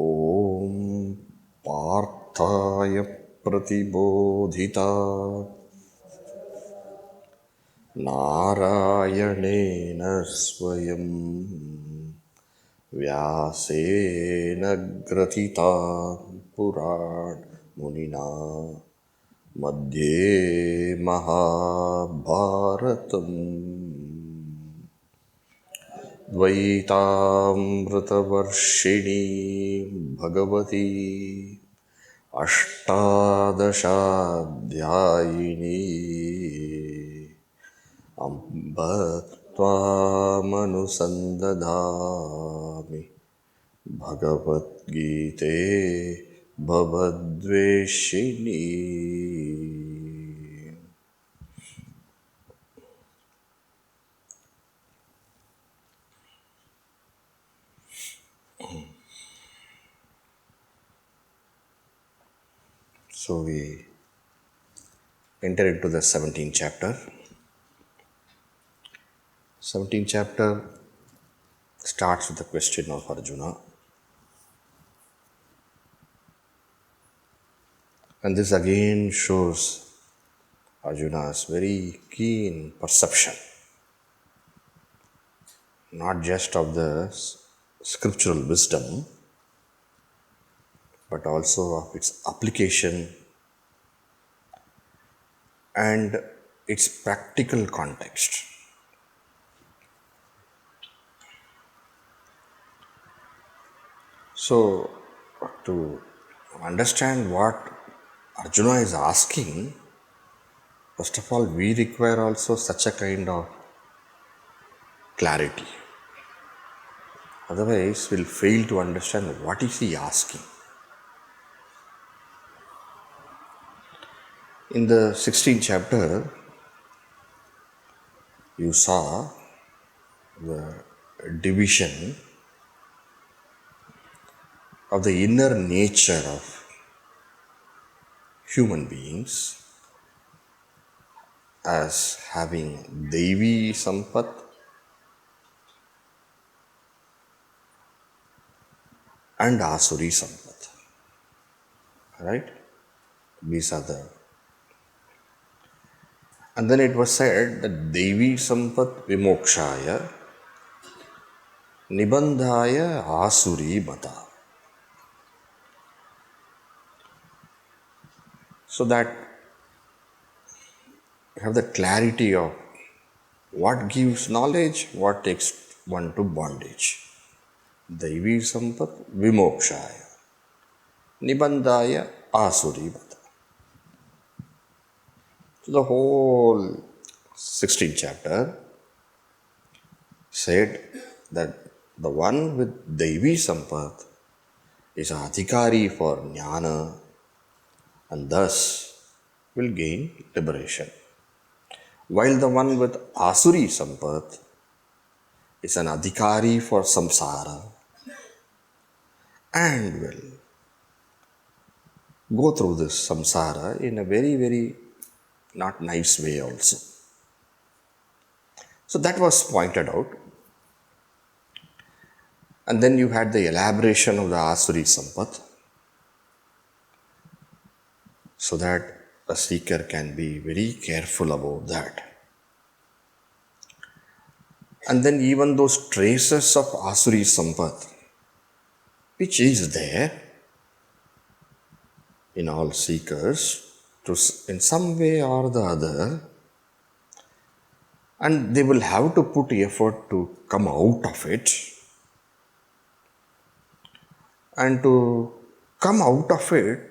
ॐ पार्थाय प्रतिबोधिता नारायणेन स्वयं व्यासेन ग्रथिता पुराणमुनिना मध्ये महाभारतम् द्वैतामृतवर्षिणी भगवती अष्टादशाध्यायिनी अम्ब त्वामनुसन्दधामि भगवद्गीते भवद्वेषिणी. So we enter into the 17th chapter. 17th chapter starts with the question of Arjuna. And this again shows Arjuna's very keen perception, not just of the scriptural wisdom, but also of its application and its practical context. So, to understand what Arjuna is asking, first of all, we require also such a kind of clarity. Otherwise, we'll fail to understand what is he asking. In the 16th chapter, you saw the division of the inner nature of human beings as having Daivi Sampad and Asuri Sampad. Right? These are the. And then it was said that Daivi Sampad Vimokshaya Nibandhaya Asuri Mata. So that you have the clarity of what gives knowledge, what takes one to bondage. Daivi Sampad Vimokshaya Nibandhaya Asuri Mata. So the whole 16th chapter said that the one with Daivi Sampad is an adhikari for jnana and thus will gain liberation. While the one with Asuri Sampad is an adhikari for samsara and will go through this samsara in a very, very not nice way also. So that was pointed out. And then you had the elaboration of the Asuri Sampad so that a seeker can be very careful about that. And then even those traces of Asuri Sampad, which is there in all seekers, in some way or the other, and they will have to put effort to come out of it. And to come out of it,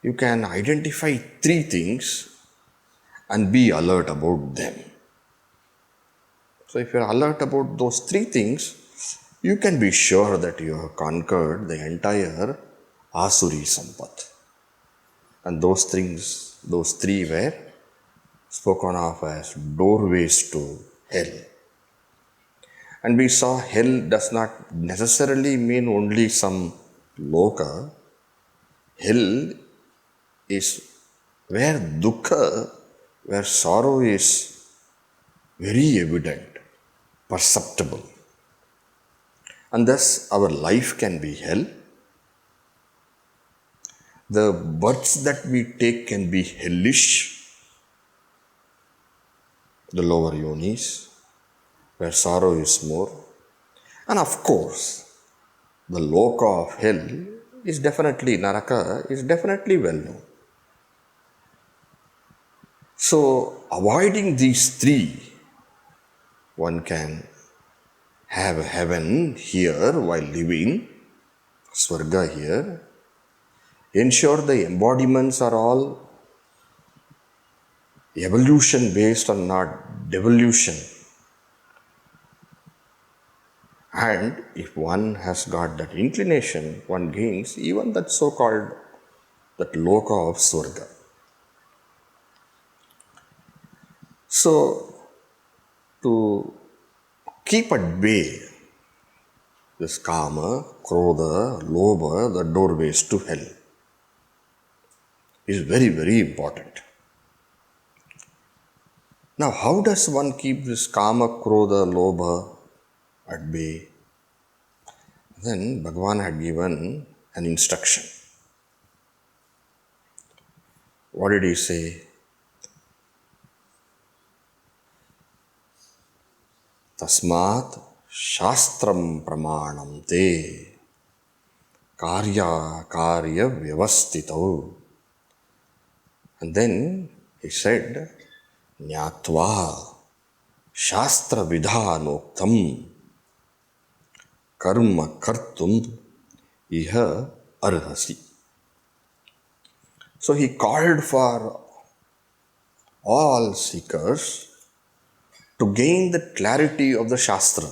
you can identify 3 things and be alert about them. So if you're alert about those 3 things, you can be sure that you have conquered the entire Asuri Sampad. And those things, those 3 were spoken of as doorways to hell. And we saw hell does not necessarily mean only some loka. Hell is where dukkha, where sorrow is very evident, perceptible. and thus our life can be hell. The births that we take can be hellish, the lower yonis, where sorrow is more. And of course, the loka of hell is definitely, Naraka is definitely well known. So, avoiding these three, one can have heaven here while living, Swarga here, ensure the embodiments are all evolution based and not devolution. And if one has got that inclination, one gains even that so-called, that loka of Swarga. So, to keep at bay this kama, krodha, lobha, the doorways to hell, is very, very important. Now, how does one keep this kama, krodha, lobha at bay? Then Bhagavan had given an instruction. What did he say? Tasmat shastram pramanam te karya vyavastitau. And then he said, Nyatva shastra vidhanoktam karma kartum iha arhasi. So he called for all seekers to gain the clarity of the Shastra.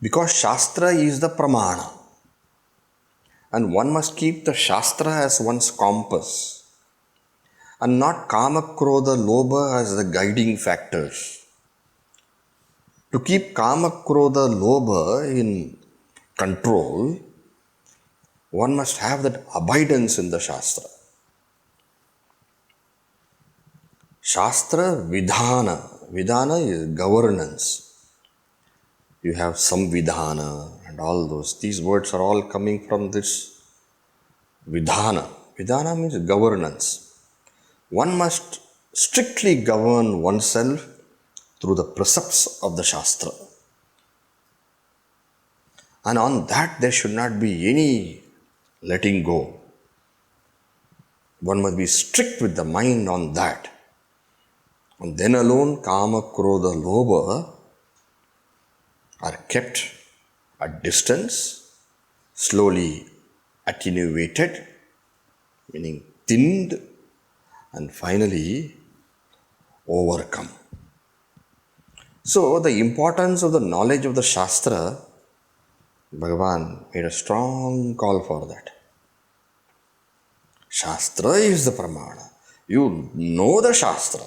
Because Shastra is the pramana. And one must keep the Shastra as one's compass. And not kama, krodha, lobha as the guiding factors. To keep kama, krodha, lobha in control, one must have that abidance in the Shastra. Shastra vidhana. Vidhana is governance. You have samvidhana and all those. These words are all coming from this vidhana. Vidhana means governance. One must strictly govern oneself through the precepts of the Shastra. And on that there should not be any letting go. One must be strict with the mind on that. And then alone kama, krodha, lobha are kept at distance, slowly attenuated, meaning thinned, and finally overcome. So the importance of the knowledge of the Shastra, Bhagavan made a strong call for that. Shastra is the pramana. You know the Shastra.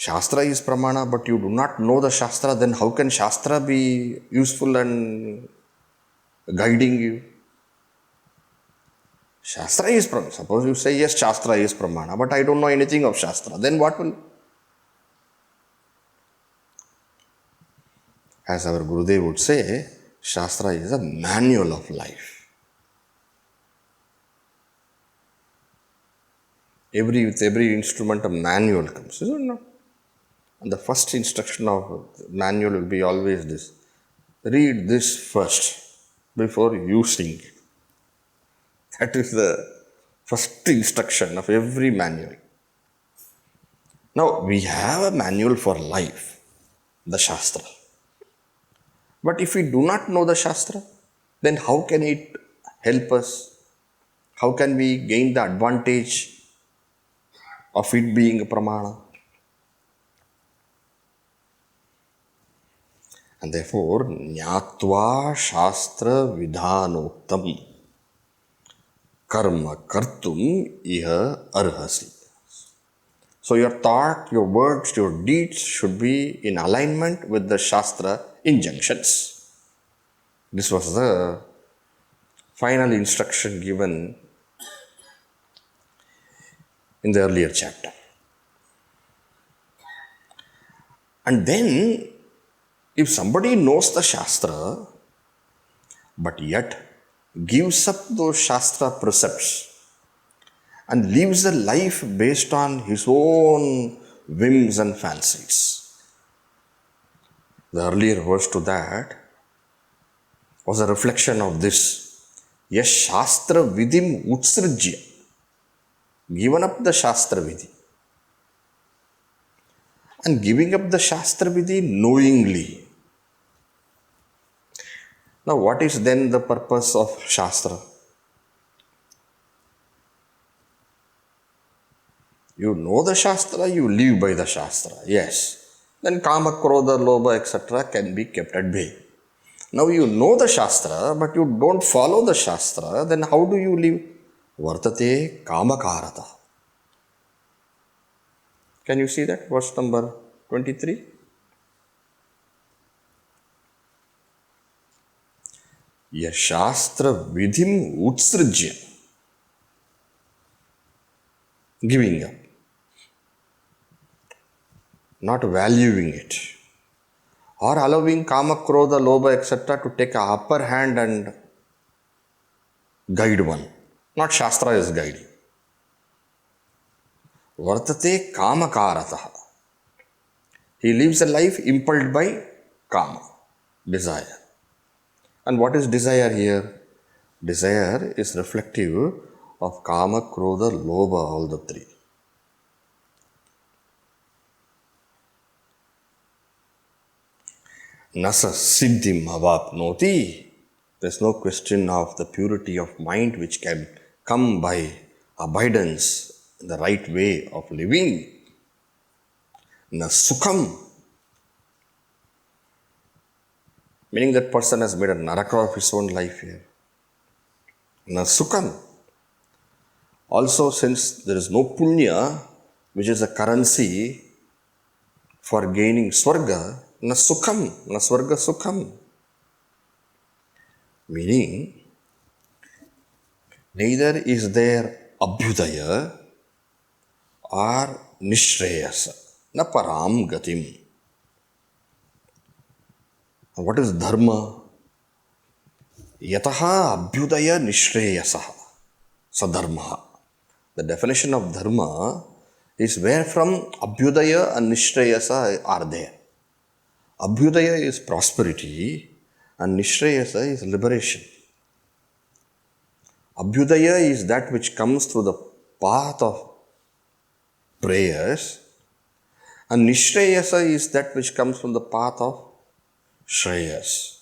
Shastra is pramana, but you do not know the Shastra, then how can Shastra be useful and guiding you? Shastra is pramana. Suppose you say, yes, Shastra is pramana, but I don't know anything of Shastra. Then what will? As our Gurudev would say, Shastra is a manual of life. With every instrument a manual comes, is it not? And the first instruction of manual will be always this. Read this first before using it. That is the first instruction of every manual. Now, we have a manual for life, the Shastra. But if we do not know the Shastra, then how can it help us? How can we gain the advantage of it being a pramana? And therefore, Nyatva Shastra Vidhanoktam Karma Kartum Iha Arhasi. So your thought, your words, your deeds should be in alignment with the Shastra injunctions. This was the final instruction given in the earlier chapter. And then, if somebody knows the Shastra, but yet gives up those Shastra precepts and lives a life based on his own whims and fancies. The earlier verse to that was a reflection of this. Yes, Shastra Vidim Utsrijya. Given up the Shastra Vidhi. And giving up the Shastra Vidhi knowingly. Now, what is then the purpose of Shastra? You know the Shastra, you live by the Shastra. Yes. Then Kama, Krodha, Lobha, etc. can be kept at bay. Now you know the Shastra, but you don't follow the Shastra, then how do you live? Vartate Kamakarata. Can you see that? Verse number 23. Yashastra Vidhim Utsrijya. Giving up. Not valuing it. Or allowing Kama, Krodha, Lobha, etc. to take an upper hand and guide one. Not Shastra is guiding. Vartate Kamakarataha. He lives a life impelled by Kama, desire. And what is desire here? Desire is reflective of Kama, Krodha, Lobha, all the three. Nasa siddhim avapnoti. There's no question of the purity of mind which can come by abidance in the right way of living. Na sukham. Meaning that person has made a naraka of his own life here. Na sukham. Also, since there is no punya, which is a currency for gaining swarga, na sukham, na swarga sukham. Meaning, neither is there abhyudaya or nishreyasa, na param gatim. And what is dharma? Yataha abhyudaya nishreyasaha, sadharmaha. The definition of dharma is where from abhyudaya and nishreyasa are there. Abhyudaya is prosperity and nishreyasa is liberation. Abhyudaya is that which comes through the path of prayers, and nishreyasa is that which comes from the path of shreyas.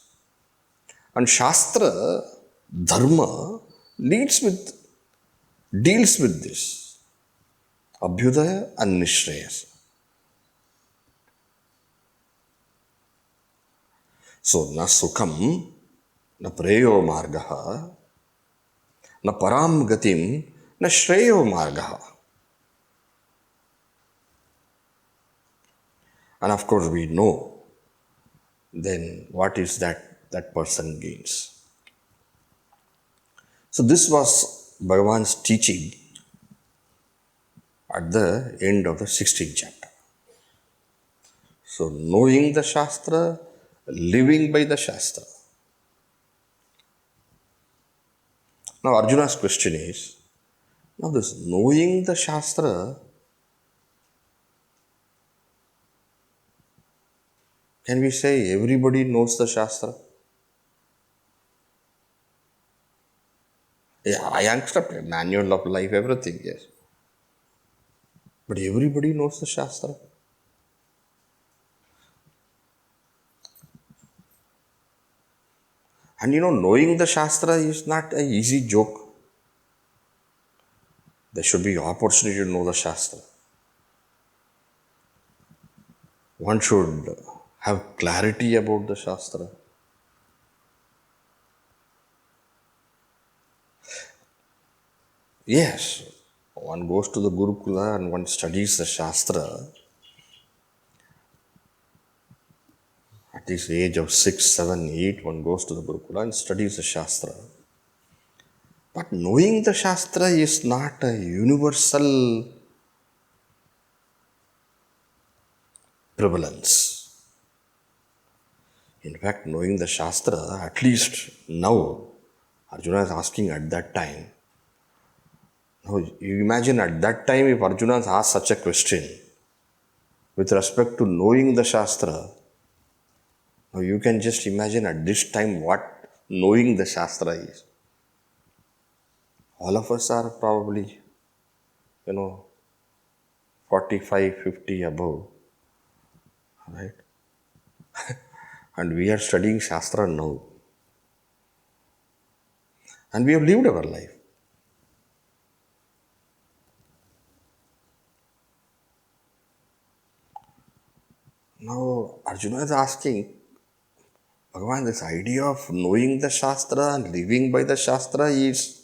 And Shastra, dharma, deals with this. Abhyudaya and nishreyasa. So, na sukham, na preyo margaha, na param gatim, na shreyo margaha. And of course, we know then what is that person gains. So, this was Bhagavan's teaching at the end of the 16th chapter. So, knowing the Shastra, living by the Shastra. Now, Arjuna's question is, now this knowing the Shastra, can we say everybody knows the Shastra? Yeah, I accept a manual of life, everything, yes. But everybody knows the Shastra. And knowing the Shastra is not an easy joke. There should be opportunity to know the Shastra. One should have clarity about the Shastra. Yes, one goes to the Gurukula and one studies the Shastra. At this age of 6, 7, 8, one goes to the Gurukula and studies the Shastra. But knowing the Shastra is not a universal prevalence. In fact, knowing the Shastra, at least now, Arjuna is asking at that time. Now, you imagine at that time if Arjuna has asked such a question with respect to knowing the Shastra, now you can just imagine at this time what knowing the Shastra is. All of us are probably, 45, 50 above, right? And we are studying Shastra now. And we have lived our life. Now, Arjuna is asking, Bhagavan, this idea of knowing the Shastra and living by the Shastra is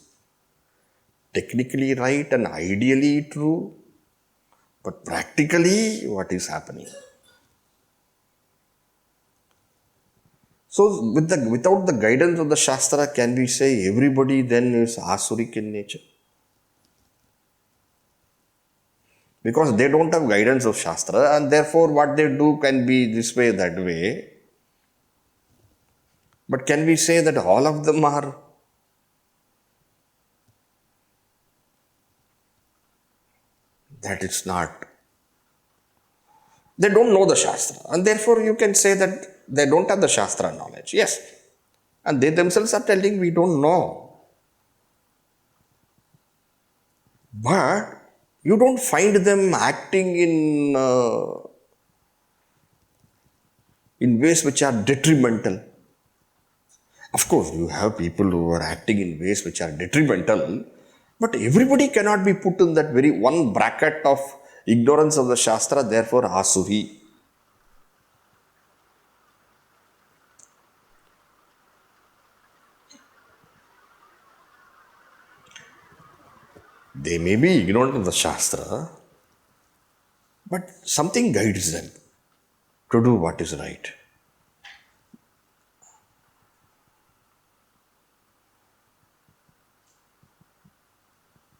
technically right and ideally true, but practically, what is happening? So, without the guidance of the Shastra, can we say everybody then is Asuric in nature? Because they don't have guidance of Shastra and therefore what they do can be this way, that way. But can we say that all of them are? That it's not. They don't know the Shastra and therefore you can say that they don't have the Shastra knowledge. Yes. And they themselves are telling we don't know. But you don't find them acting in ways which are detrimental. Of course, you have people who are acting in ways which are detrimental, but everybody cannot be put in that very one bracket of ignorance of the Shastra, therefore Asuri. They may be ignorant of the Shastra, but something guides them to do what is right.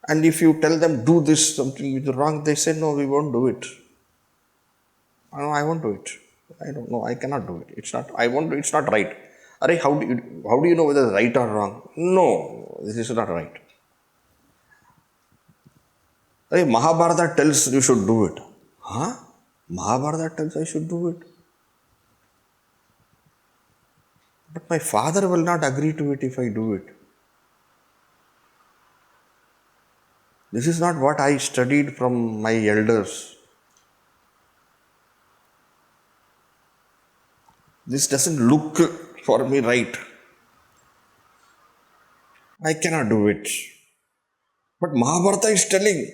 And if you tell them, do this, something is wrong, they say, no, we won't do it. No, I won't do it. I don't know, I cannot do it. It's not right. How do you know whether it's right or wrong? No, this is not right. Mahabharata tells you should do it. Huh? Mahabharata tells I should do it. But my father will not agree to it if I do it. This is not what I studied from my elders. This doesn't look for me right. I cannot do it. But Mahabharata is telling.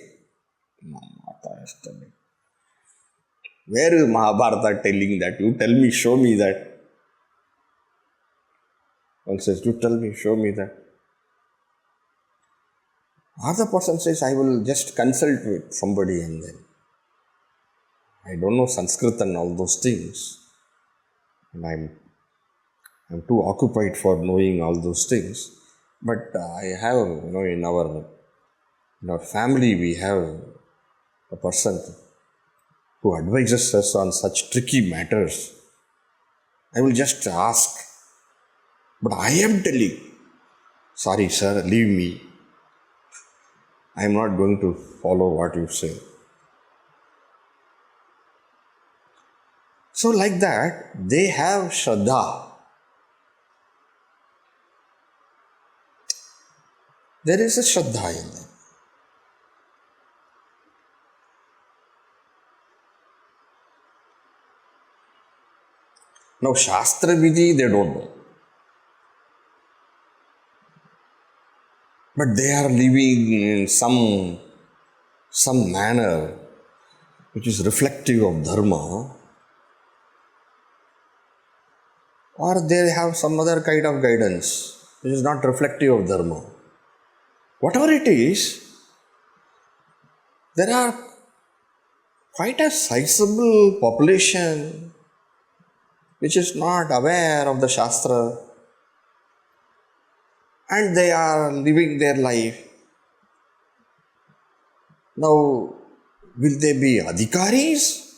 Where is Mahabharata telling that? You tell me, show me that. One says, you tell me, show me that. Other person says, I will just consult with somebody and then. I don't know Sanskrit and all those things. And I'm too occupied for knowing all those things. But I have, in our family, we have a person who advises us on such tricky matters. I will just ask. But I am telling, sorry sir, leave me. I am not going to follow what you say. So like that, they have Shraddha. There is a Shraddha in them. Now Shastra Vidhi, they don't know. But they are living in some manner which is reflective of Dharma, or they have some other kind of guidance which is not reflective of Dharma. Whatever it is, there are quite a sizable population which is not aware of the Shastra and they are living their life. Now, will they be adhikaris?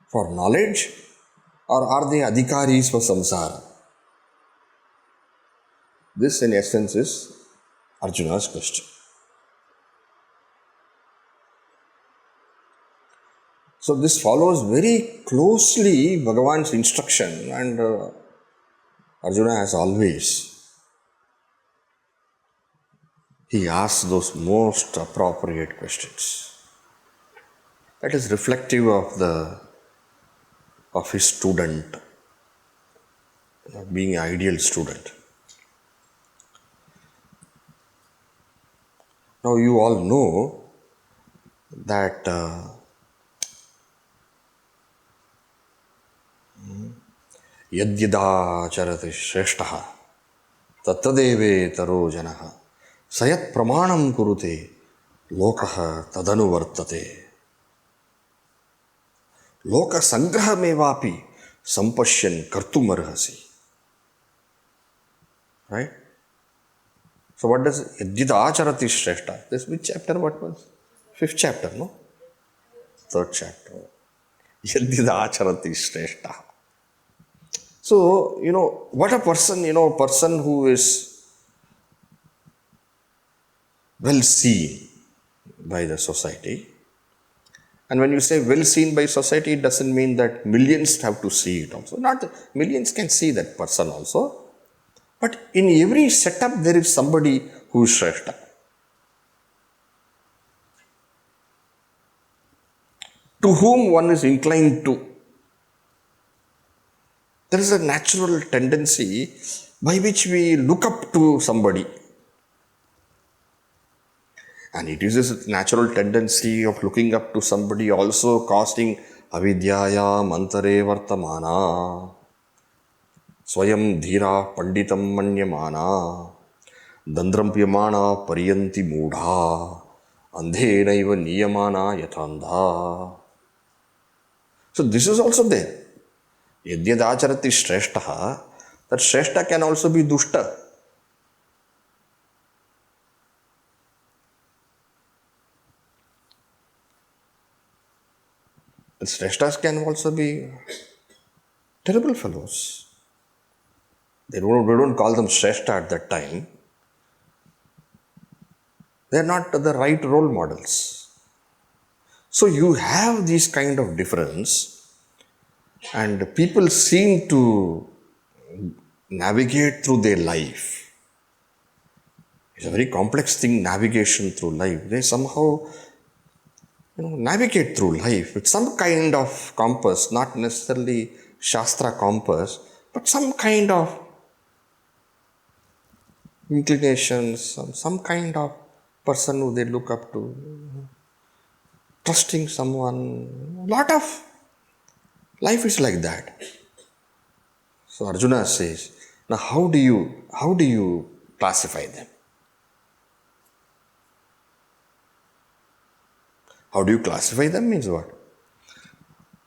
for knowledge, or are they adhikaris for samsara? This in essence is Arjuna's question. So this follows very closely Bhagavan's instruction, and Arjuna has always, he asks those most appropriate questions. That is reflective of his student, being an ideal student. Now you all know that yadyadacharati shreshtaha tattadeve taro janaha sayat pramanam kurute lokaha tadanuvartate loka sangrahamevapi sampashyan kartumarhasi. Right? So what does yadyadacharati shreshta? This which chapter what was? 5th chapter, no? 3rd chapter. Yadyadacharati shreshta. So, what a person, person who is well seen by the society. And when you say well seen by society, it doesn't mean that millions have to see it also. Not that millions can see that person also. But in every setup, there is somebody who is Shrestha. To whom one is inclined to. There is a natural tendency by which we look up to somebody. And it is this natural tendency of looking up to somebody also costing avidyayam antare vartamana swayam dhira panditam manyamana dandrampyamana pariyanti mudha andhenaiva niyamana yathandha. So this is also there. Yadyadacharati shreshtaha, that shreshta can also be dushta. The shreshtas can also be terrible fellows. We don't call them shreshta at that time. They are not the right role models. So you have this kind of difference. And people seem to navigate through their life. It's a very complex thing, navigation through life. They somehow, navigate through life with some kind of compass, not necessarily Shastra compass, but some kind of inclinations, some kind of person who they look up to, trusting someone, a lot of life is like that. So Arjuna says, now how do you classify them? How do you classify them means what?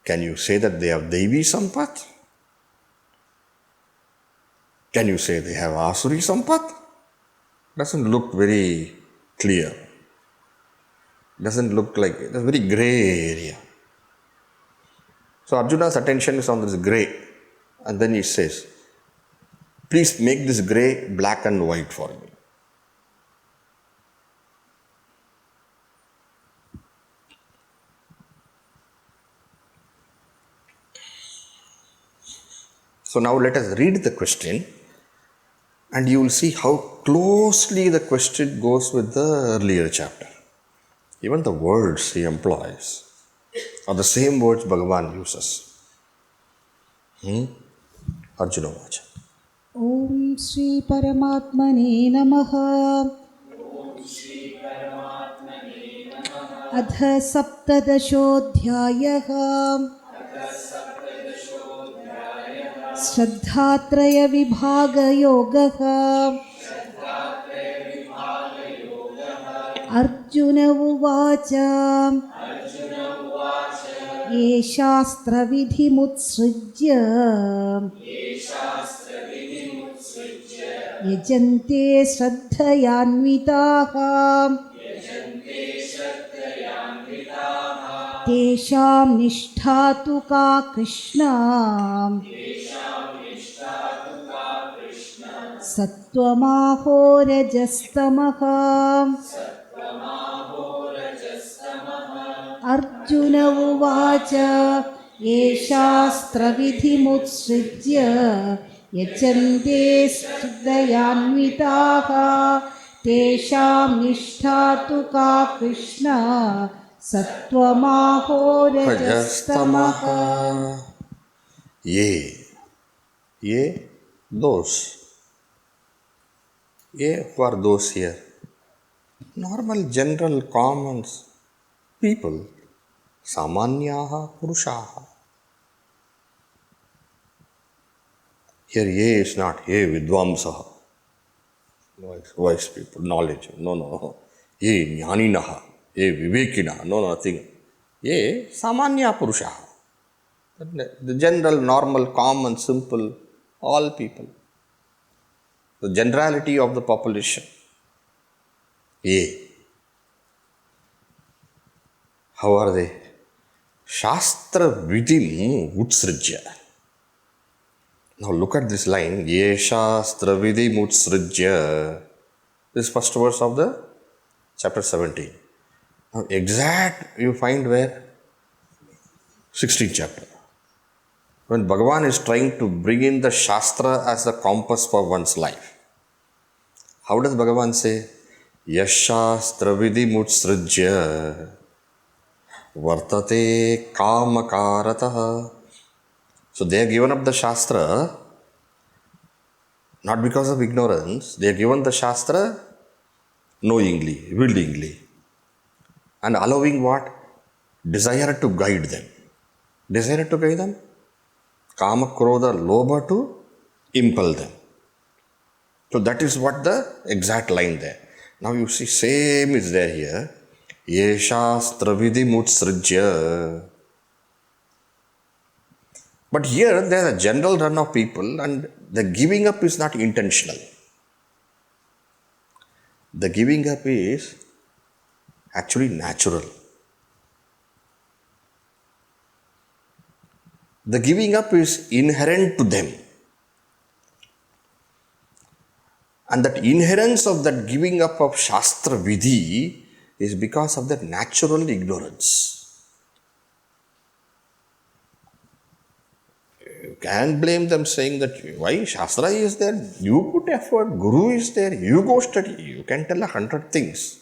Can you say that they have Daivi Sampad? Can you say they have Asuri Sampad? Doesn't look very clear. Doesn't look like, it's a very grey area. So Arjuna's attention is on this grey, and then he says, please make this grey black and white for me. So now let us read the question, and you will see how closely the question goes with the earlier chapter. Even the words he employs are the same words Bhagavan uses. Arjuna Vacha. Om Shri Paramatmane Namaha. Adha Saptadashodhyayaha. Shraddhatraya-vibhaga Yoga. Arjuna Uvacha. Ye Shastra Vidhimutsrijya यजन्ते श्रद्धयान्विताः तेषां निष्ठा तु का कृष्ण सत्त्वमाहो रजस्तमः अर्जुन उवाच ये शास्त्रविधिमुत्सृज्य यजन्ते श्रद्धयान्विताः तेषां निष्ठा तु का Krishna सत्त्वमाहो रजस्तमः Ye, those. Who are those here? Normal, general, common people. Samanyaha Purushaha. Here, ye is not ye Vidvamsaha. Wise people, knowledge. No. Ye Jnaninaha. Ye Vivekina. No, nothing. Ye Samanya Purushaha. The general, normal, common, simple, all people. The generality of the population. Ye. How are they? Shastra Vidim Utsrijya. Now look at this line. Ye Shastra Vidim Utsrijya. This first verse of the chapter 17. Now exact you find where? 16th chapter. When Bhagavan is trying to bring in the Shastra as the compass for one's life. How does Bhagavan say? Yashastra Vidimutsrijya Vartate Kamakarataha. So they have given up the Shastra not because of ignorance. They have given the Shastra knowingly, willingly. And allowing what? Desire to guide them. Desire to guide them? Kama, Krodha, Lobha to impel them. So that is what the exact line there. Now you see, same is there here. Yeshastra vidimutsrijya. But here there is a general run of people and the giving up is not intentional. The giving up is actually natural. The giving up is inherent to them. And that inherence of that giving up of Shastra Vidhi is because of their natural ignorance. You can't blame them saying that why Shastra is there, you put effort, Guru is there, you go study. You can tell 100 things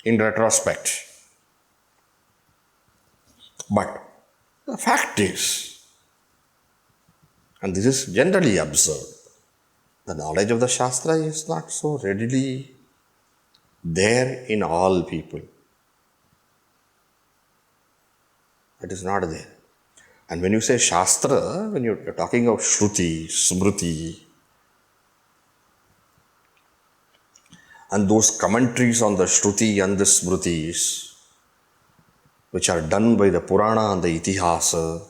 in retrospect. But the fact is, and this is generally observed, the knowledge of the Shastra is not so readily there in all people. It is not there. And when you say Shastra, when you're talking of Shruti, Smriti, and those commentaries on the Shruti and the Smritis, which are done by the Purana and the Itihasa,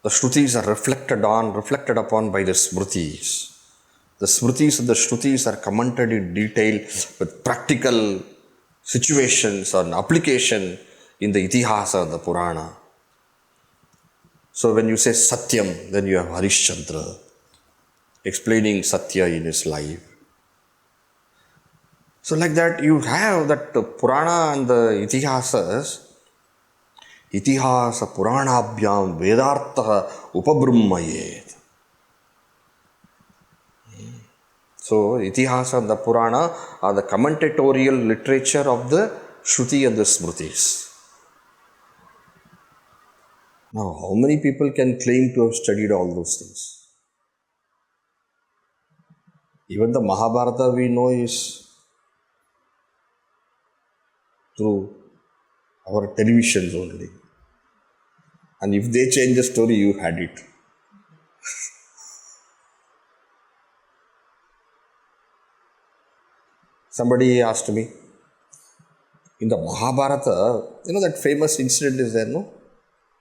the Shrutis are reflected upon by the Smritis. The Smritis and the Shrutis are commented in detail with practical situations and application in the Itihasa and the Purana. So when you say Satyam, then you have Harishchandra explaining Satya in his life. So like that you have that Purana and the Itihasas, Itihasa Puranabhyam Vedartha Upabrahmayet. So, Itihasa and the Purana are the commentatorial literature of the Shruti and the Smritis. Now, how many people can claim to have studied all those things? Even the Mahabharata we know is through our televisions only. And if they change the story, you had it. Somebody asked me, in the Mahabharata, that famous incident is there, no?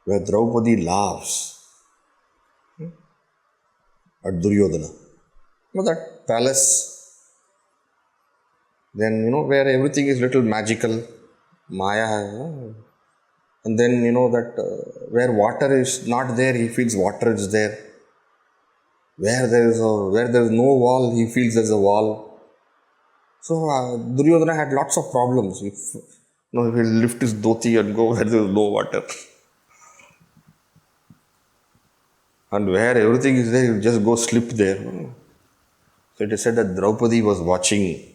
Where Draupadi laughs at Duryodhana. That palace, then, where everything is little magical, Maya, and then, that where water is not there, he feels water is there. Where there is no wall, he feels there's a wall. So Duryodhana had lots of problems. If he'll lift his dhoti and go where there is no water. And where everything is there, he'll just go slip there. So it is said that Draupadi was watching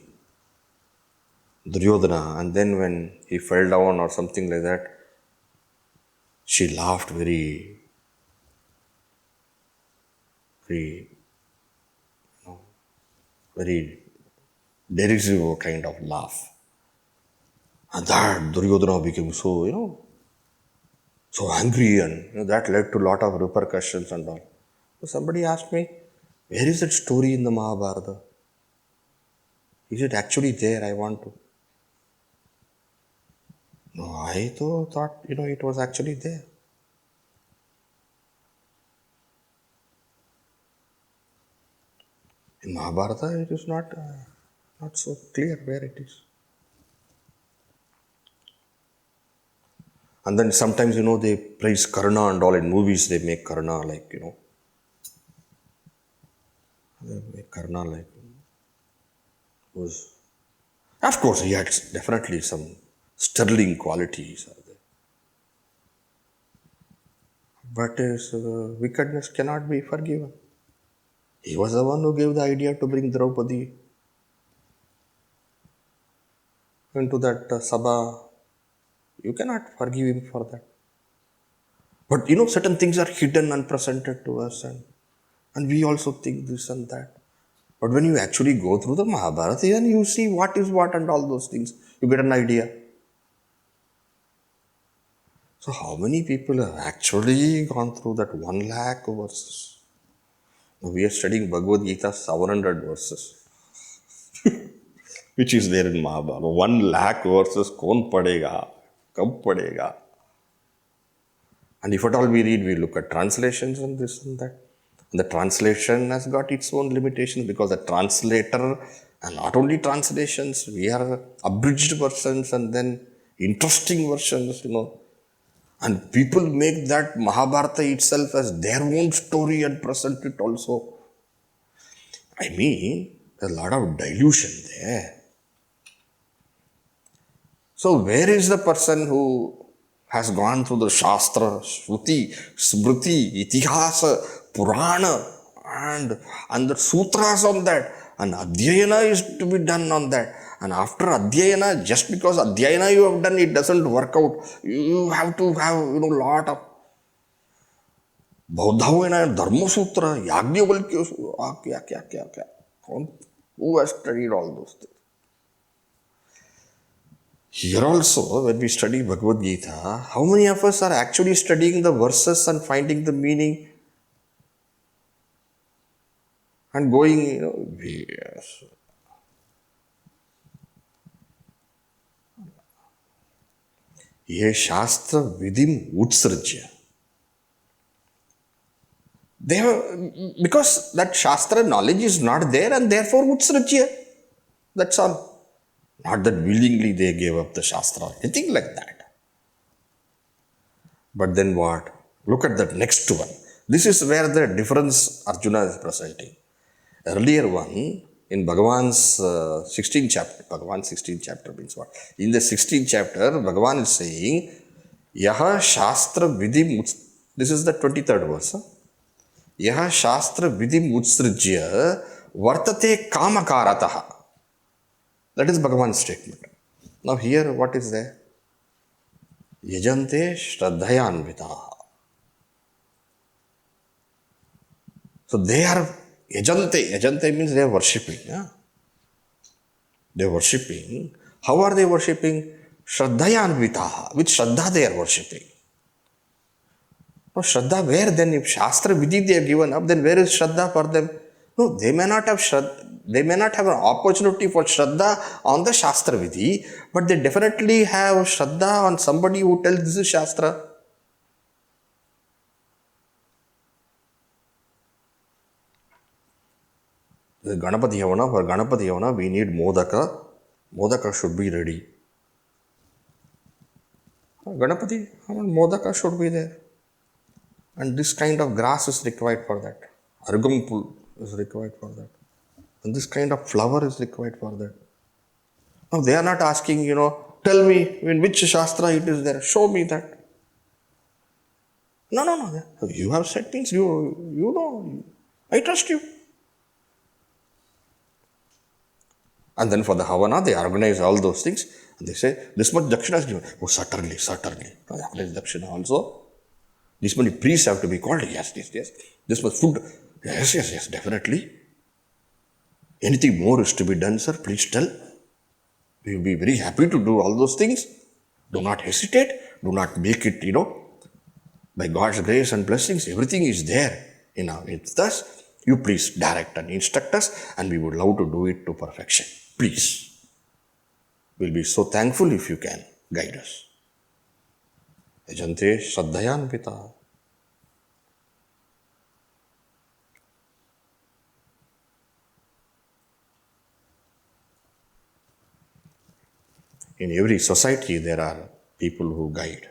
Duryodhana, and then when he fell down or something like that, she laughed very, very, very derisive kind of laugh. And that Duryodhana became so, so angry, and that led to a lot of repercussions and all. So somebody asked me, where is that story in the Mahabharata? Is it actually there? I want to. No, I thought, it was actually there. In Mahabharata, it is not so clear where it is. And then sometimes, they praise Karna and all. In movies, they make Karna like, they make Karna like, was. Of course, he had definitely some sterling qualities are there. But his wickedness cannot be forgiven. He was the one who gave the idea to bring Draupadi into that Sabha. You cannot forgive him for that. But certain things are hidden and presented to us, and we also think this and that. But when you actually go through the Mahabharata, then you see what is what and all those things. You get an idea. So how many people have actually gone through that 1 lakh verses? Now we are studying Bhagavad Gita 700 verses, which is there in Mahabharata. 1 lakh verses, kaun padega, kab padega. And if at all we read, we look at translations and this and that. And the translation has got its own limitations because the translator, and not only translations, we are abridged versions and then interesting versions, And people make that Mahabharata itself as their own story and present it also. I mean, there's a lot of dilution there. So where is the person who has gone through the Shastra, Shruti, Smriti, Itihasa, Purana, and the sutras on that, and Adhyayana is to be done on that. And after Adhyayana, just because Adhyayana you have done, it doesn't work out. You have to have, lot of Bauddhavana, Dharma Sutra, Yagyavalkya Sutra, who has studied all those things? Here also, when we study Bhagavad Gita, how many of us are actually studying the verses and finding the meaning and going, yes. Ye Shastra Vidim Utsrajya. Because that Shastra knowledge is not there and therefore Utsrajya. That's all. Not that willingly they gave up the Shastra or anything like that. But then what? Look at that next one. This is where the difference Arjuna is presenting. Earlier one, in Bhagavan's 16th chapter, Bhagavan 16th chapter means what? In the 16th chapter, Bhagavan is saying, Yaha Shastra Vidim, this is the 23rd verse. Yaha Shastra Vidim Utsrajya Vartate Kamakarataha. That is Bhagavan's statement. Now here what is there? Yajante Shraddhaya'n-vitaha. So they are Yajante. Yajante means they are worshipping. Yeah? They are worshipping. How are they worshipping? Shraddhaya'n-vitaha. With Shraddha they are worshipping. Now Shraddha where then? If Shastra Vidhi they have given up, then where is Shraddha for them? No, they may not have they may not have an opportunity for Shraddha on the Shastra Vidhi, but they definitely have Shraddha on somebody who tells this is Shastra. The Ganapati Havana, for Ganapati Havana, we need Modaka. Modaka should be ready. Ganapati Havana, Modaka should be there. And this kind of grass is required for that. Argam is required for that. And this kind of flower is required for that. Now they are not asking, tell me in which Shastra it is there. Show me that. No. You have said things, you know. I trust you. And then for the Havana, they organize all those things. And they say, this much Dakshina is given. Oh, certainly. There is Dakshina also. This many priests have to be called. Yes. This much food. Yes, definitely. Anything more is to be done, sir. Please tell. We will be very happy to do all those things. Do not hesitate. Do not make it, by God's grace and blessings, everything is there in our midst. Thus, you please direct and instruct us, and we would love to do it to perfection. Please. We'll be so thankful if you can guide us. Yajante Shraddhayan-vibhaga. In every society, there are people who guide.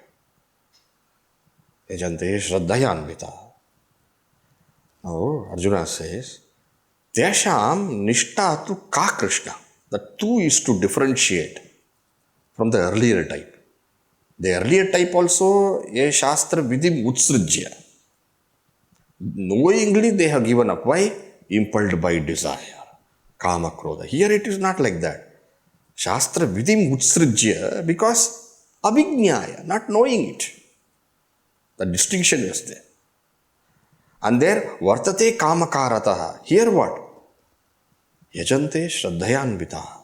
Yajante Shraddhayan-vibhaga. Now, Arjuna says, Tesham Nishta tu ka Krishna. The two is to differentiate from the earlier type. The earlier type also, a Shastra Vidim Utsrijya. Knowingly they have given up. Why? Impelled by desire. Kama Krodha. Here it is not like that. Shastra Vidim Utsrijya because abhijnaya, not knowing it. The distinction is there. And there, Vartate Kamakarataha. Here what? Yajante Shraddhayan-vibhaga.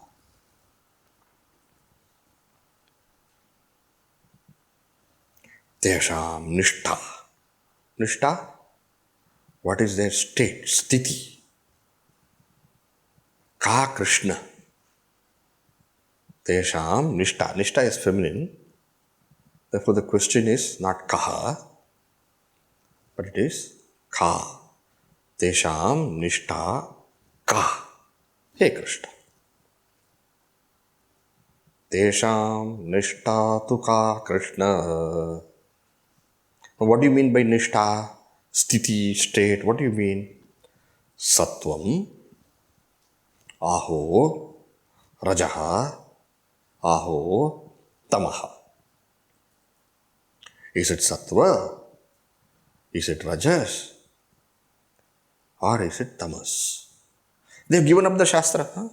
Tesham Nishtha. Nishtha? What is their state? Sthiti. Ka Krishna. Tesham Nishtha. Nishtha is feminine. Therefore the question is not Kaha, but it is Ka. Tesham Nishtha Ka. Hey Krishna. Tesham Nishtha tu Ka Krishna. What do you mean by Nishtha? Sthiti, state. What do you mean? Sattvam, Aho, Rajaha, Aho, Tamaha. Is it Sattva? Is it Rajas? Or is it Tamas? They have given up the Shastra. Huh?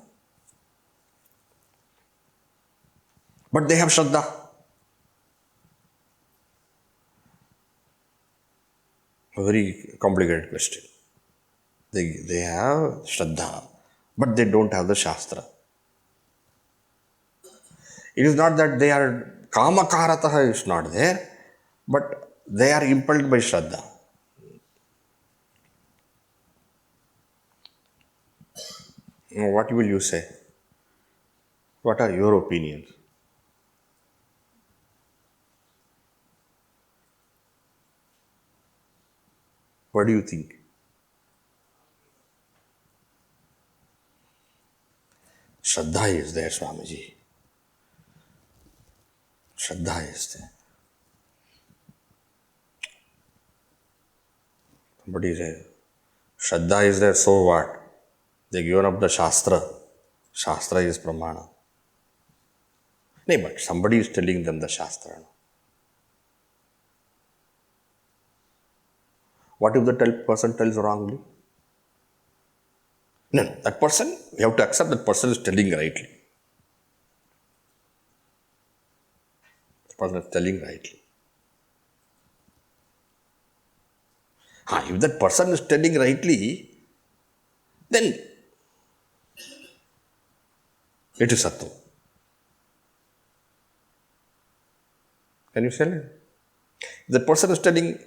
But they have Shraddha. A very complicated question. They have Shraddha, but they don't have the Shastra. It is not that they are Kamakarataha is not there, but they are impelled by Shraddha. Now, what will you say? What are your opinions? What do you think? Shraddha is there, Swamiji. Shraddha is there. Somebody says, Shraddha is there, so what? They given up the Shastra. Shastra is Pramana. No, but somebody is telling them the Shastra. What if the person tells wrongly? No, that person, we have to accept that person is telling rightly. The person is telling rightly. If that person is telling rightly, then it is Sattva. Can you say it? If the person is telling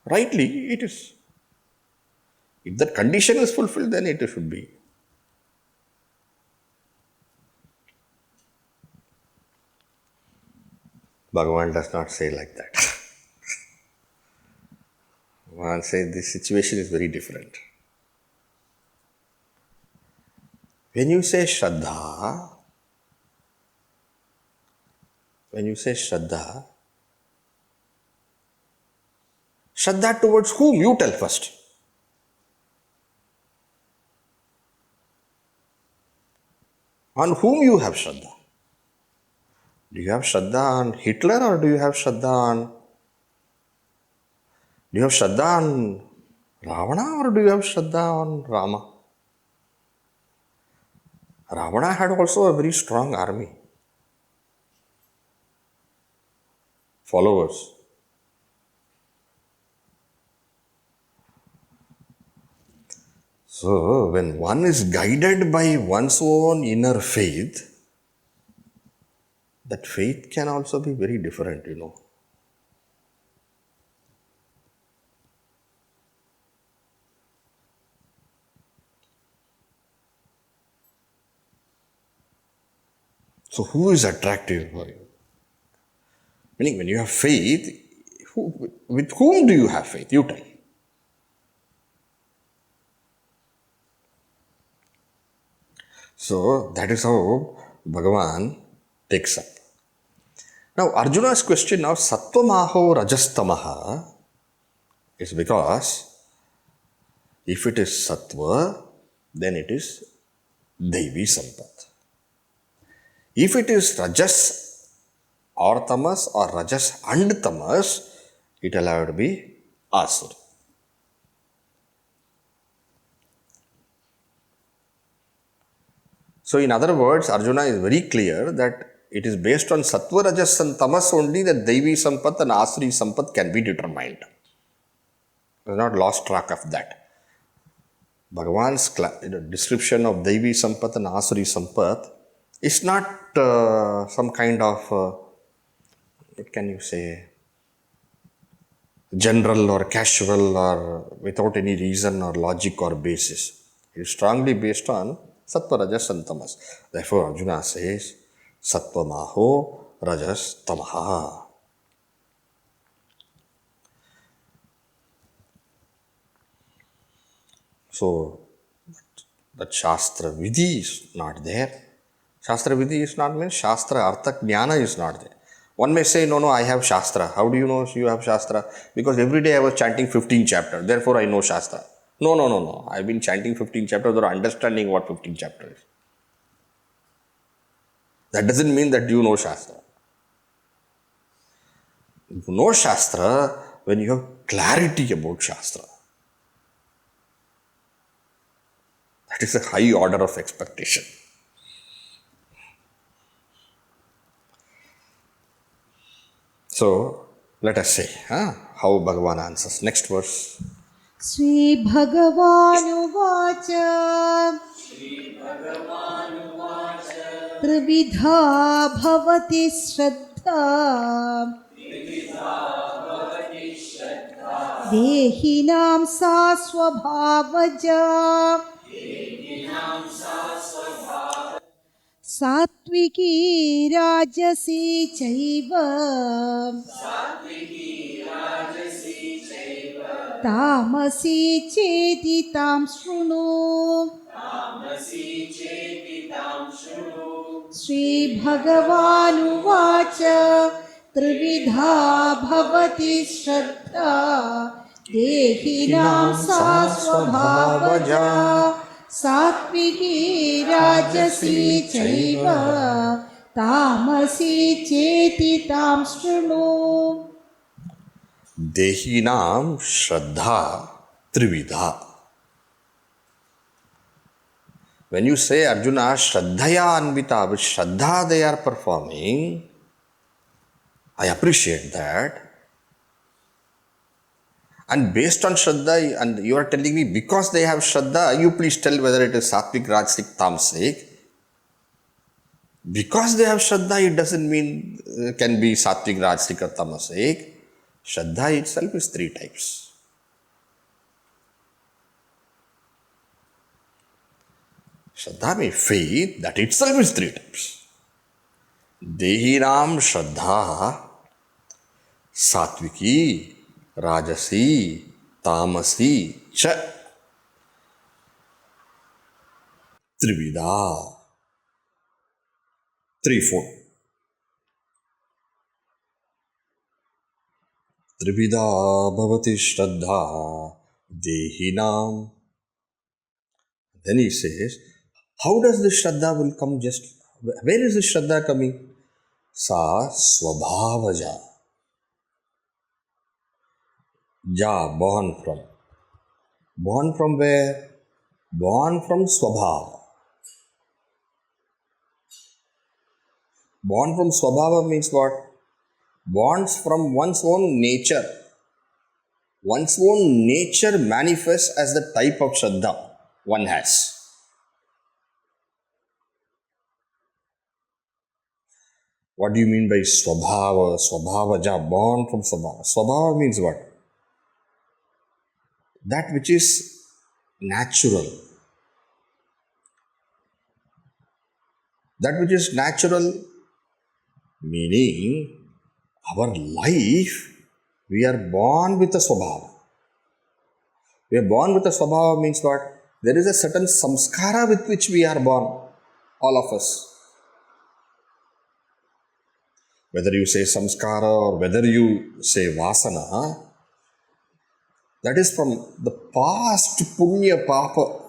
rightly, it is. If that condition is fulfilled, then it should be. Bhagavan does not say like that. Bhagavan says this situation is very different. When you say Shraddha, Shraddha towards whom? You tell first. On whom you have Shraddha? Do you have Shraddha on Hitler or do you have Shraddha on Ravana or do you have Shraddha on Rama? Ravana had also a very strong army, followers. So, when one is guided by one's own inner faith, that faith can also be very different, So, who is attractive for you? Meaning, when you have faith, with whom do you have faith? You tell. So, that is how Bhagavan takes up. Now, Arjuna's question of Sattva-maho Rajastamaha is because if it is Sattva, then it is Daivi Sampad. If it is Rajas or Tamas or Rajas and Tamas, it will have to be Asuri. So, in other words, Arjuna is very clear that it is based on Sattva, Rajas and Tamas only that Daivi Sampad and Asuri Sampad can be determined. I have not lost track of that. Bhagavan's description of Daivi Sampad and Asuri Sampad is not some kind of, what can you say, general or casual or without any reason or logic or basis. It is strongly based on Sattva, Rajas and Tamas. Therefore, Arjuna says, Sattva Maho Rajas Tamaha. So, that Shastra Vidhi is not there. Shastra Vidhi is not means Shastra Artha Jnana is not there. One may say, no, I have Shastra. How do you know you have Shastra? Because every day I was chanting 15 chapters, therefore I know Shastra. No. I have been chanting 15 chapters without understanding what 15 chapters is. That doesn't mean that you know Shastra. You know Shastra when you have clarity about Shastra. That is a high order of expectation. So, let us say how Bhagavan answers. Next verse. Sri Bhagavanuvacha Trividha bhavati shraddha Dehinam sa svabhavaja Satviki rajasi chaiva Tamasi cheti tam shrunu Sri Bhagavanuvacha Trividha bhavati shraddha Dehinam sa svabhavaja Satviki rajasi chaiva Tamasi cheti tam shrunu Dehinam Shraddha Trividha. When you say Arjuna Shraddhaya Anvita, which Shraddha they are performing, I appreciate that. And based on Shraddha, and you are telling me because they have Shraddha, you please tell whether it is Sattvic, Rajasic, Tamasic. Because they have Shraddha, it doesn't mean can be Sattvic, Rajasic or Tamasic. Shraddha itself is 3 types. Shraddha means faith, that itself is 3 types. Dehinam Shraddha Sattviki, Rajasi, Tamasi cha. Trivida, threefold. Trivida bhavati Shraddha dehinam. Then he says, how does the Shraddha will come just? Where is the Shraddha coming? Sa Svabhava. Ja, born from. Born from where? Born from Svabhava. Born from Svabhava means what? Born from one's own nature. One's own nature manifests as the type of Shraddha one has. What do you mean by Svabhava? Svabhavaja, born from Svabhava. Svabhava means what? That which is natural. That which is natural, meaning our life, we are born with a Svabhava. We are born with a Svabhava means what? There is a certain samskara with which we are born, all of us. Whether you say samskara or whether you say vasana, that is from the past punya papa,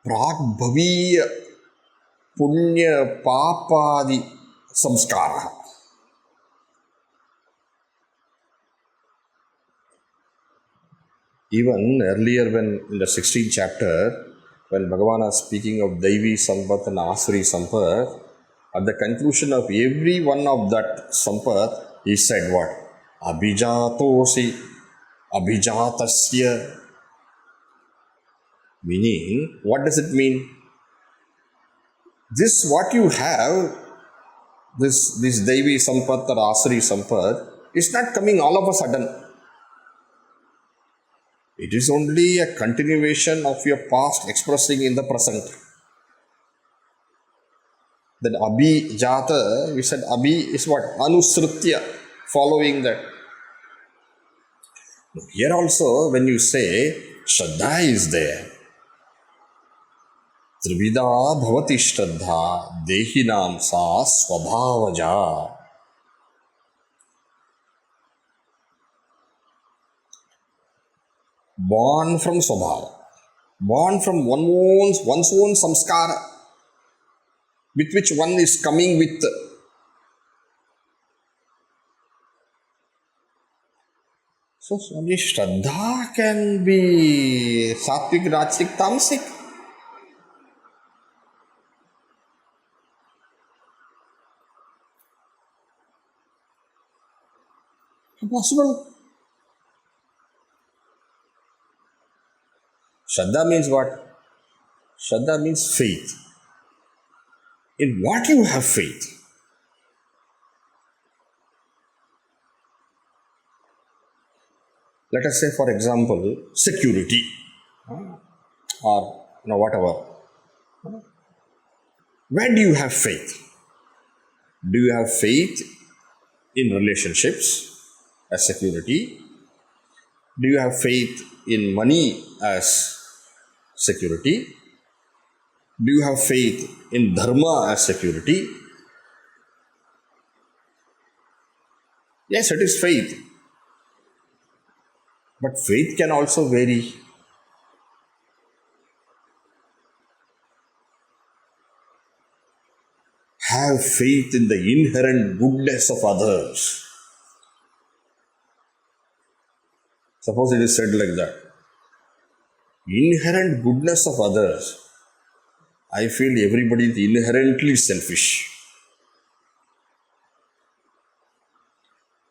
pragbhaviya punya papadi samskara. Even earlier when in the 16th chapter, when Bhagavan was speaking of Daivi Sampad and Asuri Sampad, at the conclusion of every one of that Sampad, he said what? Abhijatosi, Abhijatasya. Meaning, what does it mean? This what you have, this Daivi Sampad or Asuri Sampad, is not coming all of a sudden. It is only a continuation of your past expressing in the present. Then Abhijata, we said Abhi is what? Anusritya, following that. Here also, when you say Shraddha is there, Trivida bhavati Shraddha dehinam sa svabhavaja. Born from Svabhava, born from one's own samskara, with which one is coming with. So only Shraddha can be Sattvic, Rajasic, Tamasic. Impossible. Shraddha means what? Shraddha means faith. In what you have faith. Let us say, for example, security or whatever. Where do you have faith? Do you have faith in relationships as security? Do you have faith in money as security? Do you have faith in dharma as security? Yes, it is faith. But faith can also vary. Have faith in the inherent goodness of others. Suppose it is said like that. Inherent goodness of others. I feel everybody is inherently selfish.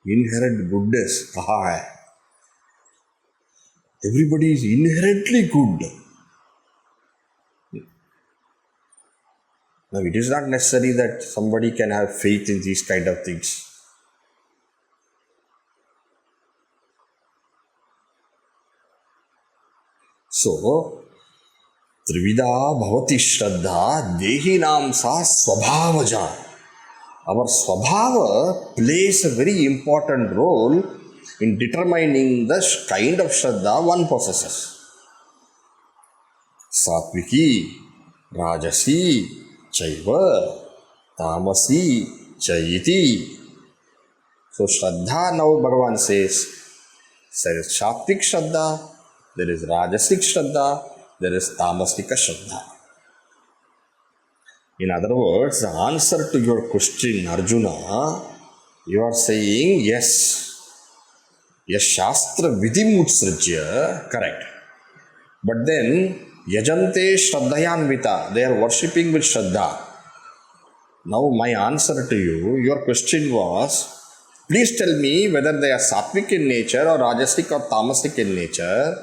Inherent goodness. Everybody is inherently good. Now, it is not necessary that somebody can have faith in these kind of things. So, Trivida bhavati Shraddha dehinam sa svabhavaja. Our svabhava plays a very important role in determining the kind of Shraddha one possesses. Sattviki, Rajasi chaiva tamasi chaiti. So Shraddha, now Bhagavan says, there is Sattvic Shraddha, there is Rajasic Shraddha, there is Tamasika Shraddha. In other words, the answer to your question, Arjuna, you are saying yes. Yes, Shastra vidhim utsrajya, correct. But then, yajante Shraddhayanvita, they are worshipping with Shraddha. Now my answer to you, your question was, please tell me whether they are sattvic in nature or rajasic or tamasic in nature.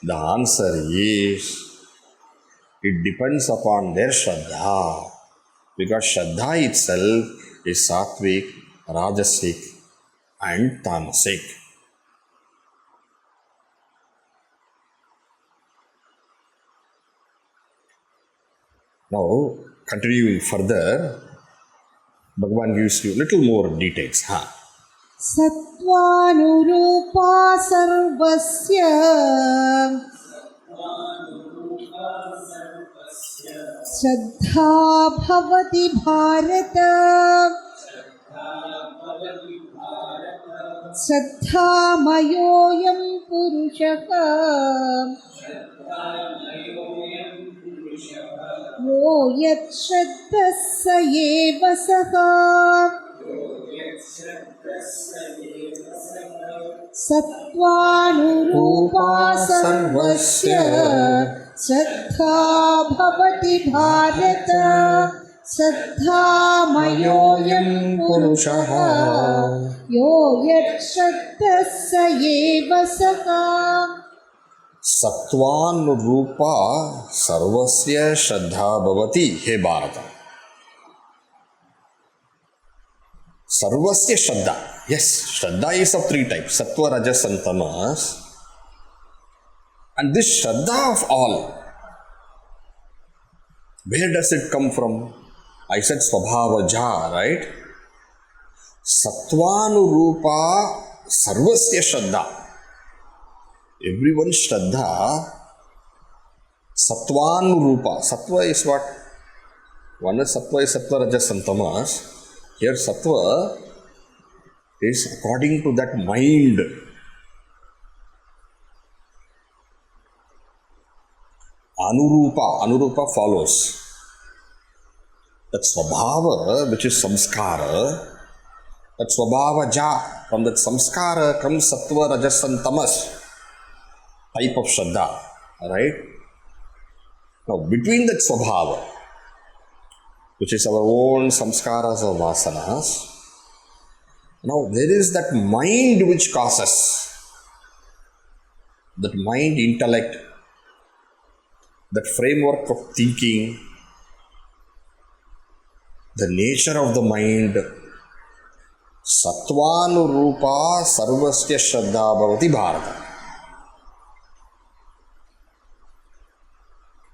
The answer is, it depends upon their Shraddha. Because Shraddha itself is sattvic, rajasic and tamasic. Now, continuing further, Bhagavan gives you little more details. Sattvanurupa sarvasya Shraddha bhavati bharata Shraddhamayo'yam Purushah Yo yat shraddhassa eva saha Sattvanurupa sarvasya Shraddha bhavati bharata Shraddhamayo'yam Purushah Yo yat shraddhassa eva saha Sattvan Rupa Sarvasya Shraddha Bhavati. He Bharata. Sarvasya Shraddha. Yes, Shraddha is of three types: Sattva, Rajas and Tamas. And this Shraddha of all, where does it come from? I said Svabhava ja, right? Sattvanurupa Sarvasya Shraddha. Everyone's Shraddha, Sattvanurupa. Sattva is what? One is Sattva is Sattva, Rajas and Tamas. Here Sattva is according to that mind. Anurupa follows. That Svabhava, which is samskara, that Svabhava ja, from that samskara comes Sattva, Rajas and Tamas. Type of Shraddha, right? Now, between that Svabhava, which is our own samskaras or vasanas, now there is that mind which causes, that mind, intellect, that framework of thinking, the nature of the mind, Sattvanurupa Sarvasya Shraddha Bhavati Bharata.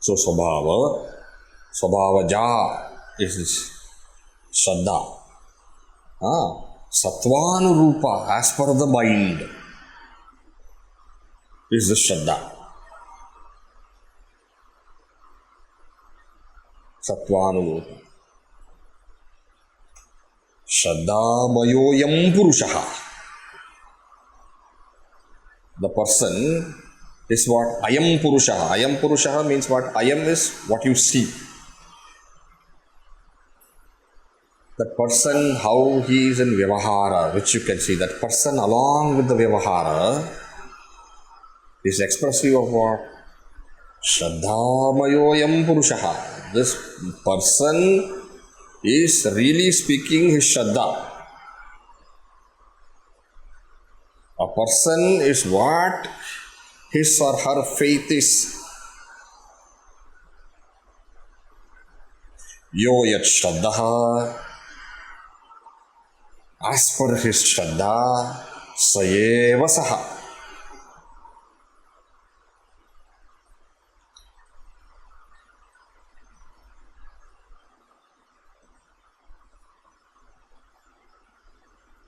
So Svabhava ja is Shraddha. Sattvanurupa, as per the mind, is the Shraddha. Sattvanurupa. Shraddhamayo'yam Purushah. The person is what? Ayam Purushah. Ayam Purushah means what? Ayam is what you see. That person, how he is in Vyavahara, which you can see. That person along with the Vyavahara is expressive of what? Shraddhamayo'yam Purushah. This person is really speaking his Shraddha. A person is what his or her faith is. Yo yat Shraddha, as per his Shraddha, sayeva saha.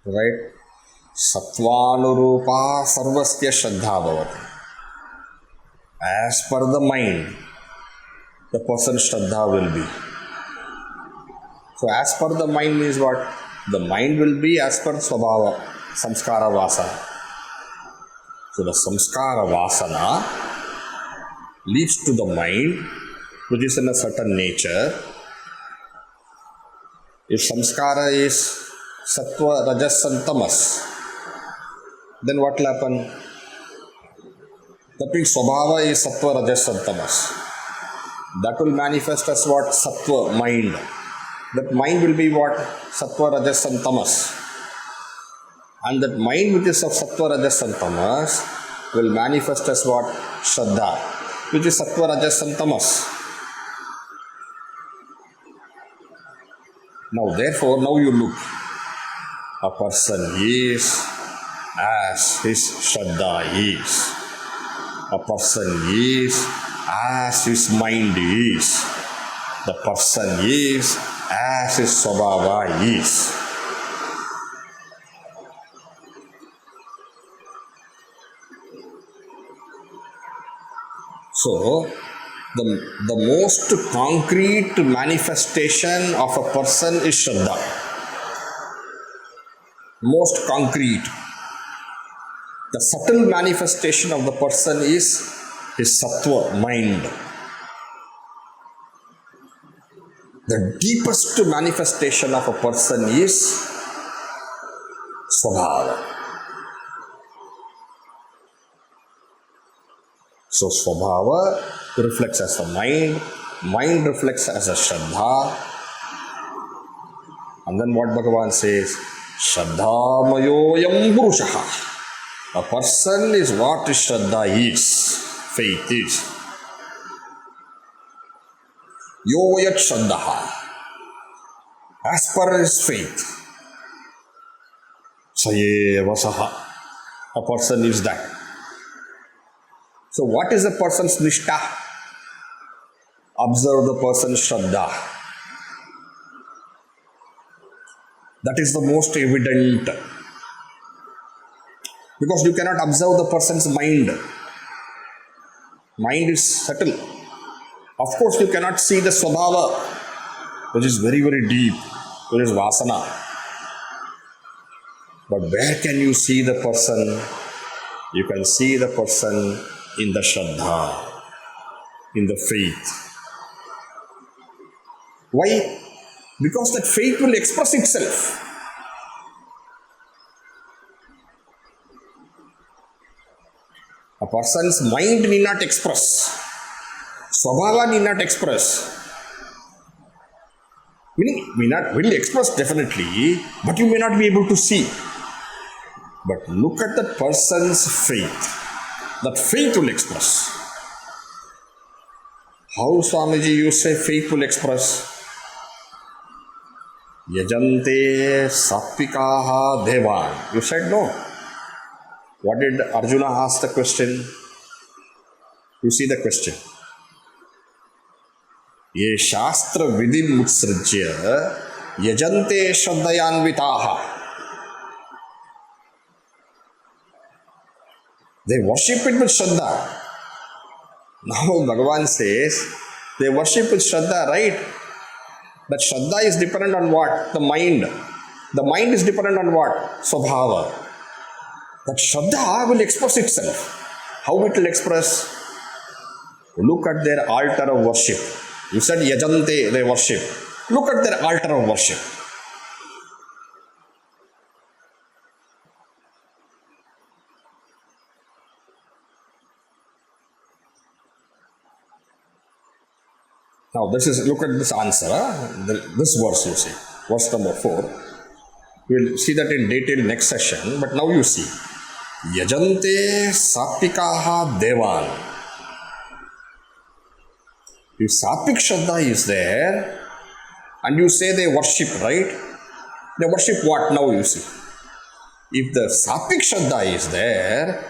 Right? Sattvanurupa sarvasya Shraddha bhavati. As per the mind. the person's Shraddha will be. So as per the mind means what? The mind will be as per Svabhava, samskara vasana. So the samskara vasana leads to the mind which is in a certain nature. If samskara is Sattva, Rajas and Tamas, then what will happen? That means Svabhava is Sattva, Rajas and Tamas. That will manifest as what? Sattva, mind. That mind will be what? Sattva, Rajas and Tamas. And that mind which is of Sattva, Rajas and Tamas will manifest as what? Shraddha, which is Sattva, Rajas and Tamas. Now therefore, now you look. A person is as his Shraddha is. A person is as his mind is. The person is as his Svabhava is. So, the most concrete manifestation of a person is Shraddha. Most concrete. The subtle manifestation of the person is his Sattva, mind. The deepest manifestation of a person is Svabhava. So Svabhava reflects as the mind reflects as a Shraddha. And then what Bhagavan says? Shraddhamayo'yam Purushah. A person is what Shraddha is, faith is. Yoyat Shraddha. As per his faith. Sayeva Saha. A person is that. So what is a person's nishtha? Observe the person's Shraddha. That is the most evident. Because you cannot observe the person's mind. Mind is subtle. Of course, you cannot see the Svabhava, which is very, very deep, which is Vasana. But where can you see the person? You can see the person in the Shraddha, in the faith. Why? Because that faith will express itself. A person's mind need not express. Svabhava need not express. Meaning, will express definitely, but you may not be able to see. But look at that person's faith. That faith will express. How, Swamiji, you say faith will express? Yajante satvikaha therein. You said no. What did Arjuna ask the question? You see the question. Ye shastra vidin mutsrajya yajante shraddhayanvitaha. They worship it with Shraddha. Now Bhagavan says, they worship with Shraddha, right? That Shraddha is dependent on what? The mind. The mind is dependent on what? Svabhava. That Shraddha will express itself. How it will express? Look at their altar of worship. You said Yajante, they worship. Look at their altar of worship. Now look at this answer, this verse you see, verse number 4. We'll see that in detail next session, but now you see. Yajante satvikaha therein. If satvik Shraddha is there, and you say they worship, right? They worship what now you see? If the satvik Shraddha is there,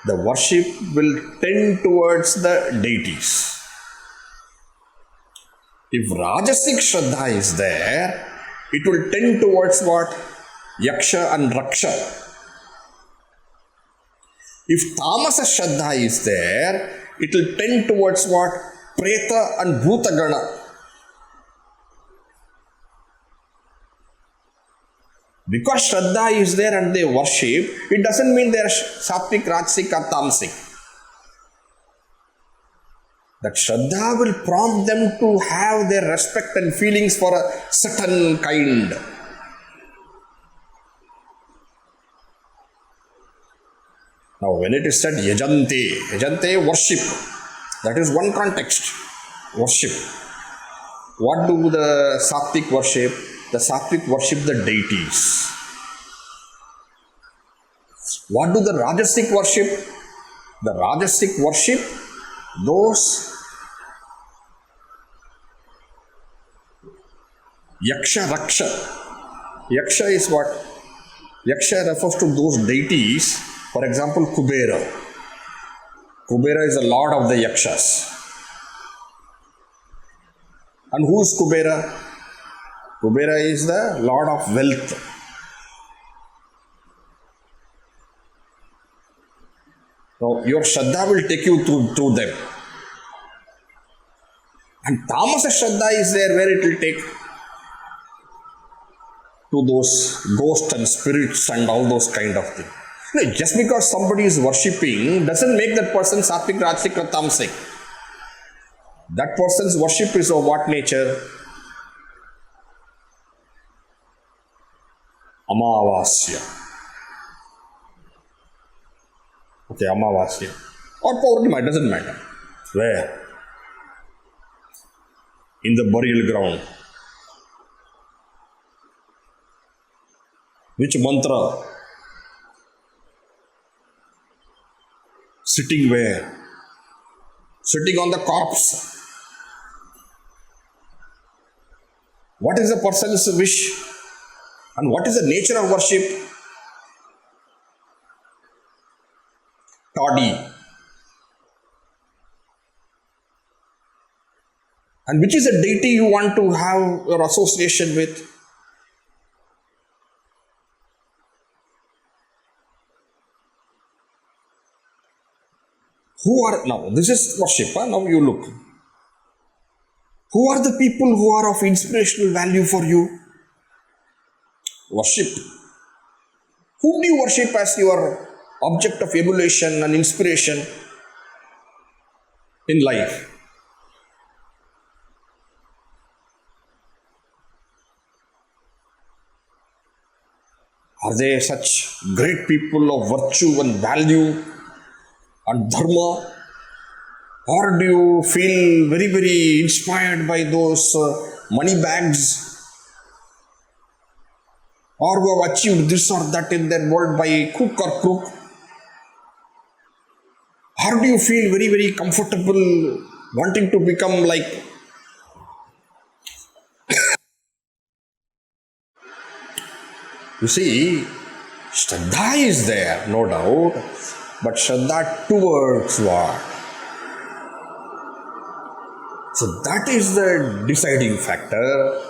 the worship will tend towards the deities. If Rajasic Shraddha is there, it will tend towards what? Yaksha and Raksha. If Tamas Shraddha is there, it will tend towards what? Preta and Bhutagana. Because Shraddha is there and they worship, it doesn't mean they are Sattvic, Rajasic or Tamasic. That Shraddha will prompt them to have their respect and feelings for a certain kind. Now when it is said Yajante worship, that is one context, worship. What do the Sattvic worship? The Sattvic worship the deities. What do the Rajasic worship? The Rajasic worship those Yaksha Raksha. Yaksha is what? Yaksha refers to those deities. For example, Kubera. Kubera is the lord of the Yakshas. And who is Kubera? Kubera is the lord of wealth. Now, your Shraddha will take you to them. And Tamas Shraddha is there where it will take to those ghosts and spirits and all those kind of things. No, just because somebody is worshipping doesn't make that person Sattvic, Rajasic or Tamasic. That person's worship is of what nature? Amavasya. Okay, Amavasya. Or Purnima, it doesn't matter. Where? In the burial ground. Which mantra? Sitting where? Sitting on the corpse. What is the person's wish? And what is the nature of worship? Toddy. And which is the deity you want to have your association with? Who are, now this is worship, now you look. Who are the people who are of inspirational value for you? Worship. Whom do you worship as your object of emulation and inspiration in life? Are they such great people of virtue and value and dharma? Or do you feel very, very inspired by those money bags? Or who have achieved this or that in their world by hook or crook? Or do you feel very, very comfortable wanting to become like? You see, Shraddha is there, no doubt, but Shraddha towards what? So that is the deciding factor.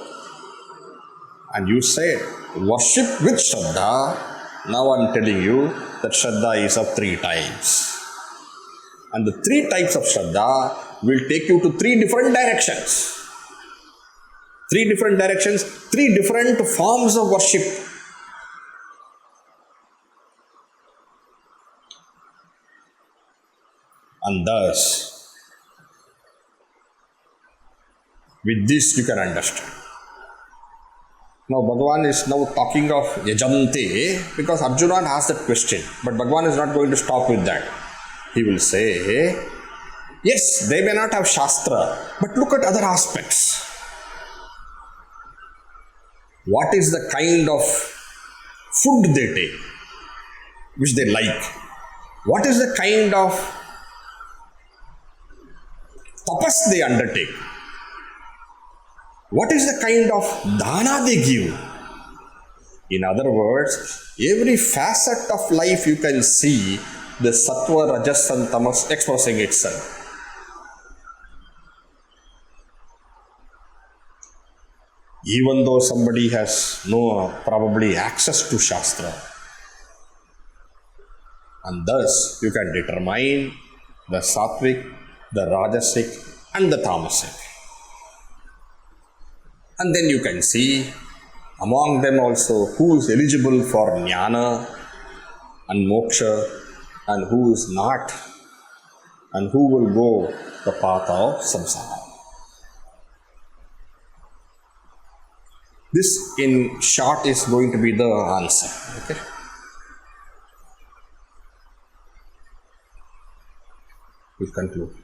And you said, worship with Shraddha. Now I am telling you that Shraddha is of three types. And the three types of Shraddha will take you to three different directions. Three different directions, three different forms of worship. And thus, with this you can understand. Now Bhagavan is now talking of Yajante because Arjuna asked that question. But Bhagavan is not going to stop with that. He will say, yes, they may not have Shastra, but look at other aspects. What is the kind of food they take, which they like? What is the kind of tapas they undertake? What is the kind of dana they give? In other words, every facet of life you can see the Sattva, Rajas and Tamas expressing itself. Even though somebody has no probably access to Shastra. And thus you can determine the Sattvic, the Rajasic and the tamasic. And then you can see among them also who is eligible for jnana and moksha and who is not, and who will go the path of samsara. This in short is going to be the answer. Okay? We'll conclude.